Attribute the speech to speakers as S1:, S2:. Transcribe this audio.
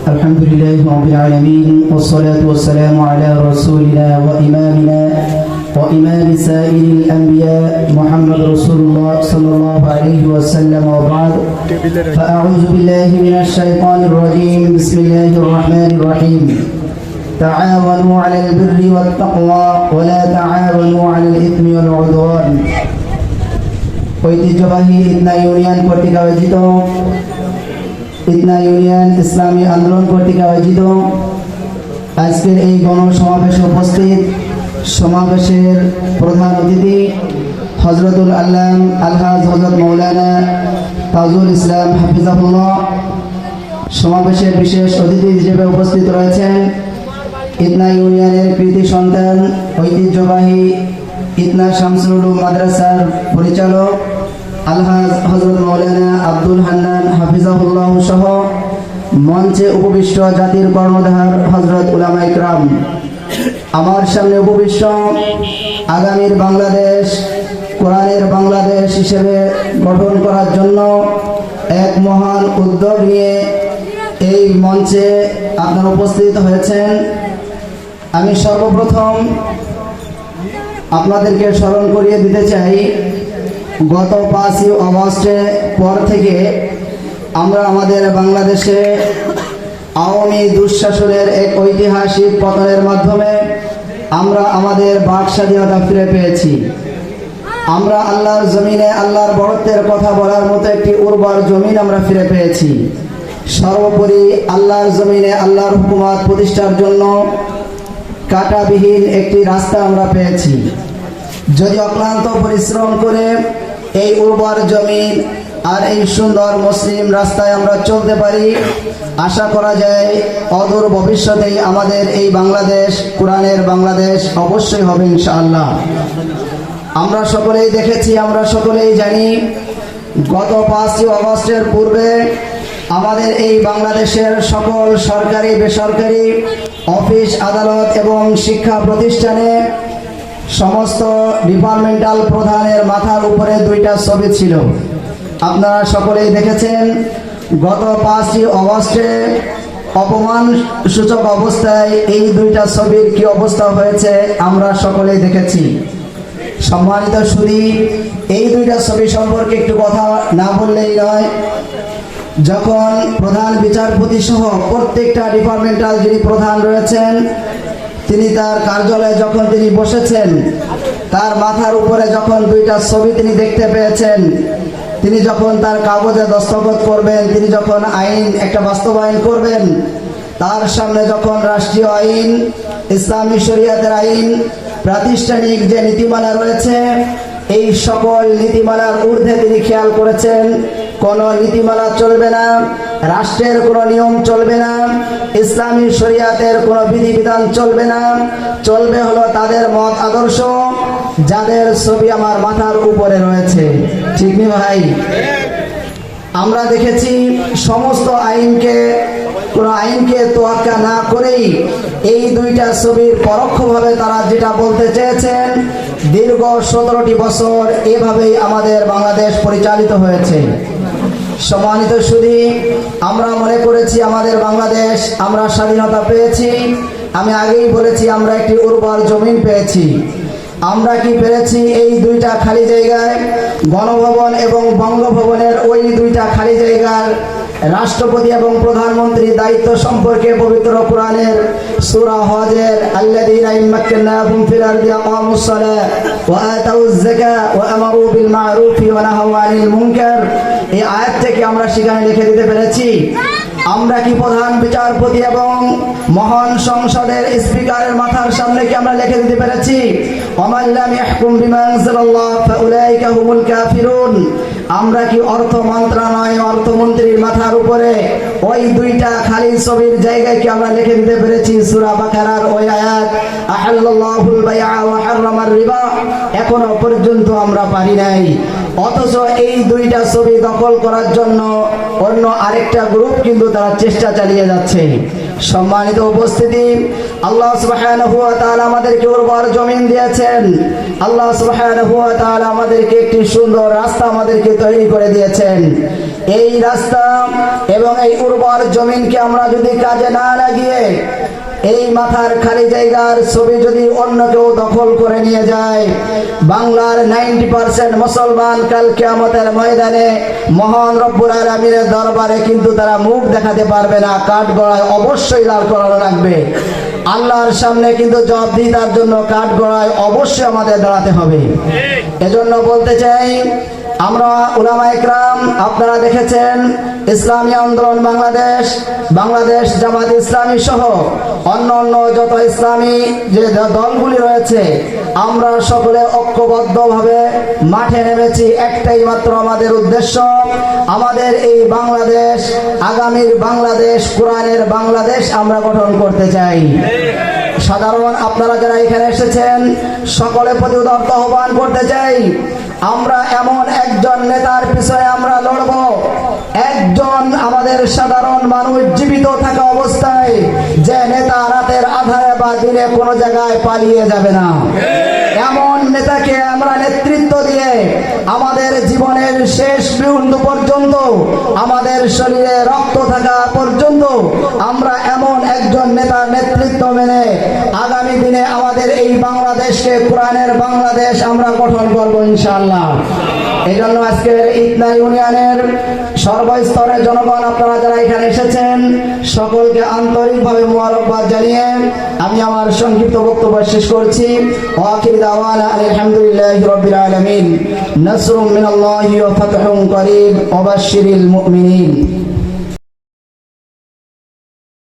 S1: الحمد لله رب العالمين والصلاة والسلام على رسولنا وإمامنا وإمام سائر الأنبياء محمد رسول الله صلى الله عليه وسلم وبعد فأعوذ بالله من الشيطان الرجيم بسم الله الرحمن الرحيم تعاونوا على البر والتقوى ولا تعاونوا على الإثم والعدوان ঐতিহ্যবাহী ইতনা ইউনিয়ন কর্তৃক আয়োজিত ইতনা ইউনিয়ন ইসলামী আন্দোলন কর্তৃক আয়োজিত আজকের এই গণসমাবেশে উপস্থিত সমাবেশের প্রধান অতিথি হযরতুল আল্লাম আলহাজ হযরত মাওলানা তাজুল ইসলাম হাফিজাহুল্লাহ, সমাবেশের বিশেষ অতিথি হিসেবে উপস্থিত রয়েছেন ইতনা ইউনিয়নের কৃতি সন্তান ঐতিহ্যবাহী ইতনা শামসুল উলুম মাদ্রাসার পরিচালক আলহাজ হযরত মাওলানা আব্দুল হান্নান হাফিজাহুল্লাহ সহ মঞ্চে উপবিষ্ট জাতির কর্ণধার হযরত উলামা ইকরাম, আমার সামনে উপবিষ্ট আগামীর বাংলাদেশ কোরআনের বাংলাদেশ হিসেবে গঠন করার জন্য এক মহান উদ্যোগ নিয়ে এই মঞ্চে আপনারা উপস্থিত হয়েছেন। আমি সর্বপ্রথম আপনাদেরকে স্মরণ করিয়ে দিতে চাই, গত 5ই আগস্টের পর থেকে আমরা আমাদের বাংলাদেশে আওয়ামী দুঃশাসনের এক ঐতিহাসিক পতনের মাধ্যমে আমরা আমাদের বাক স্বাধীনতা ফিরে পেয়েছি। আমরা আল্লাহর জমিনে আল্লাহর বড়ত্বের কথা বলার মতো একটি উর্বর জমিন আমরা ফিরে পেয়েছি। সর্বোপরি আল্লাহর জমিনে আল্লাহর হুকুমত প্রতিষ্ঠার জন্য কাঁটাবিহীন একটি রাস্তা আমরা পেয়েছি। যদি অক্লান্ত পরিশ্রম করে এই উর্বর জমিন আর এই সুন্দর মুসলিম রাস্তায় আমরা চলতে পারি, আশা করা যায় অদূর ভবিষ্যতেই আমাদের এই বাংলাদেশ কোরআনের বাংলাদেশ অবশ্যই হবে ইনশাআল্লাহ। আমরা সকলেই দেখেছি, আমরা সকলেই জানি, গত 5ই আগস্টের পূর্বে আমাদের এই বাংলাদেশের সকল সরকারি বেসরকারি অফিস আদালত এবং শিক্ষা প্রতিষ্ঠানে সমস্ত ডিপার্টমেন্টাল প্রধানের মাথার উপরে 2টা ছবি ছিল। আপনারা সকলেই দেখেছেন গত 5ই আগস্টে অপমান সূচক অবস্থায় এই 2টা ছবির কি অবস্থা হয়েছে আমরা সকলেই দেখেছি। সম্মানিত সুধী, এই 2টা ছবি সম্পর্কে একটু কথা না বললেই নয়। যখন প্রধান বিচারপতি সহ প্রত্যেকটা ডিপার্টমেন্টাল যিনি প্রধান রয়েছেন, তিনি তার কার্যালয়ে যখন তিনি বসেছেন, তার মাথার উপরে যখন 2টা ছবি তিনি দেখতে পেয়েছেন, তিনি যখন তার কাগজে দস্তখত করবেন, তিনি যখন আইন একটা বাস্তবায়ন করবেন, তার সামনে যখন রাষ্ট্রীয় আইন, ইসলামী শরিয়াতের আইন, প্রাতিষ্ঠানিক যে নীতিমালা রয়েছে, এই সকল নীতিমালার ঊর্ধ্বে তিনি খেয়াল করেছেন কোনো নীতিমালা চলবে না, রাষ্ট্রের কোনো নিয়ম চলবে না, ইসলামী শরিয়াতের কোনো বিধিবিধান চলবে না, চলবে হলো তাদের মত আদর্শ, যাদের ছবি আমার মাথার উপরে রয়েছে। ঠিক নি ভাই? আমরা দেখেছি সমস্ত কোনো আইনকে তোয়াক্কা না করেই এই 2টা ছবির পরোক্ষভাবে তারা যেটা বলতে চেয়েছেন, দীর্ঘ 17টি বছর এভাবেই আমাদের বাংলাদেশ পরিচালিত হয়েছে। সম্মানিত সুধী, আমরা মনে করেছি আমাদের বাংলাদেশ আমরা স্বাধীনতা পেয়েছি। আমি আগেই বলেছি আমরা একটি উর্বর জমিন পেয়েছি। আমরা কি পেরেছি? এই 2টা খালি জায়গায় গণভবন এবং বঙ্গভবনের ওই 2টা খালি জায়গার রাষ্ট্রপতি এবং প্রধানমন্ত্রীর দায়িত্ব সম্পর্কে পবিত্র কোরআনের সূরা হজের আল্লাযীনা ইম্মাক্কানাহুম ফিল আরদি আকামুস সালাহ ওয়া আতাউয যাকাহ ওয়া আমারু বিল মা'রুফি ওয়া নাহাউ আনিল মুনকার, এই আয়াত থেকে আমরা সেখানে লিখে দিতে পেরেছি। আমরা কি প্রধান বিচারপতি এবং মহান সংসদের স্পিকারের মাথার সামনে কি আমরা লিখে দিতে পেরেছি ওয়ামান লাম ইয়াহকুম বিমা আনজালাল্লাহ ফাউলাইকা হুমুল কাফিরুন? আমরা কি অর্থ মন্ত্রণালয় অর্থমন্ত্রীর মাথার উপরে ওই 2টা খালি ছবির জায়গায় কি আমরা লিখে দিতে পেরেছি সূরা বাকারার ওই আয়াত আহাল্লাল্লাহুল বাইআ ওয়া হারামার রিবা? এখনো পর্যন্ত আমরা পারি নাই। অথচ এই 2টা ছবি দখল করার জন্য অন্য আরেকটা গ্রুপ কিন্তু তারা চেষ্টা চালিয়ে যাচ্ছে। সম্মানিত উপস্থিতি, আল্লাহ সুবহানাহু ওয়া তাআলা আমাদেরকে উর্বর জমিন দিয়েছেন। আল্লাহ সুবহানাহু ওয়া তাআলা আমাদেরকে একটি সুন্দর রাস্তা আমাদেরকে তৈরি করে দিয়েছেন। এই রাস্তা এবং এই উর্বর জমিনকে আমরা যদি কাজে না লাগিয়ে এই মাথার খালি জায়গার ছবি যদি অন্য কেউ দখল করে নিয়ে যায়, বাংলার 90% মুসলমান কাল কিয়ামতের ময়দানে মহান রব্বুল আলামিনের দরবারে কিন্তু তারা মুখ দেখাতে পারবে না। কাঠগড়ায় অবশ্যই দাঁড় করানো লাগবে। আল্লাহর সামনে কিন্তু জবাবদিহিতার জন্য কাঠগড়ায় অবশ্যই আমাদের দাঁড়াতে হবে। এজন্য বলতে চাই, আমরা উলামায়ে কেরাম, আপনারা দেখেছেন ইসলামী আন্দোলন বাংলাদেশ, বাংলাদেশ জামাত ইসলামী সহ অন্যান্য যত ইসলামী যে দলগুলি রয়েছে, আমরা সকলে ঐক্যবদ্ধভাবে মাঠে নেমেছি। একটাই মাত্র আমাদের উদ্দেশ্য, আমাদের এই বাংলাদেশ, আগামীর বাংলাদেশ, কোরআনের বাংলাদেশ আমরা গঠন করতে চাই। সাধারণ আপনারা যারা এখানে এসেছেন সকলের প্রতি উদাত্ত আহ্বান করতে চাই, আমরা এমন একজন নেতার পিছনে আমরা লড়ব, একজন আমাদের সাধারণ মানুষ জীবিত থাকা অবস্থায় যে নেতা রাতের আধারে বা দিনে কোনো জায়গায় পালিয়ে যাবে না, এমন নেতাকে আমরা নেতৃত্ব দিয়ে আমাদের জীবনের শেষ বিন্দু পর্যন্ত, আমাদের শরীরে রক্ত থাকা পর্যন্ত আমরা এমন একজন নেতার নেতৃত্ব মেনে আগামী দিনে আমাদের এই বাংলাদেশকে কোরআনের বাংলাদেশ আমরা গঠন করব ইনশাআল্লাহ। এই জন্য আজকের ইতনা ইউনিয়নের সর্বস্তরের জনগণ, আপনারা যারা এখানে এসেছেন সকলকে আন্তরিকভাবে মোবারকবাদ জানিয়ে আমি আমার সংক্ষিপ্ত বক্তব্য শেষ করছি। ওয়াখির দাওয়ানা আলহামদুলিল্লাহি রাব্বিল আলামিন। নাসরুম মিনাল্লাহি ওয়া ফাতহুন করিব ওয়া বাশশিরিল মুমিনিন।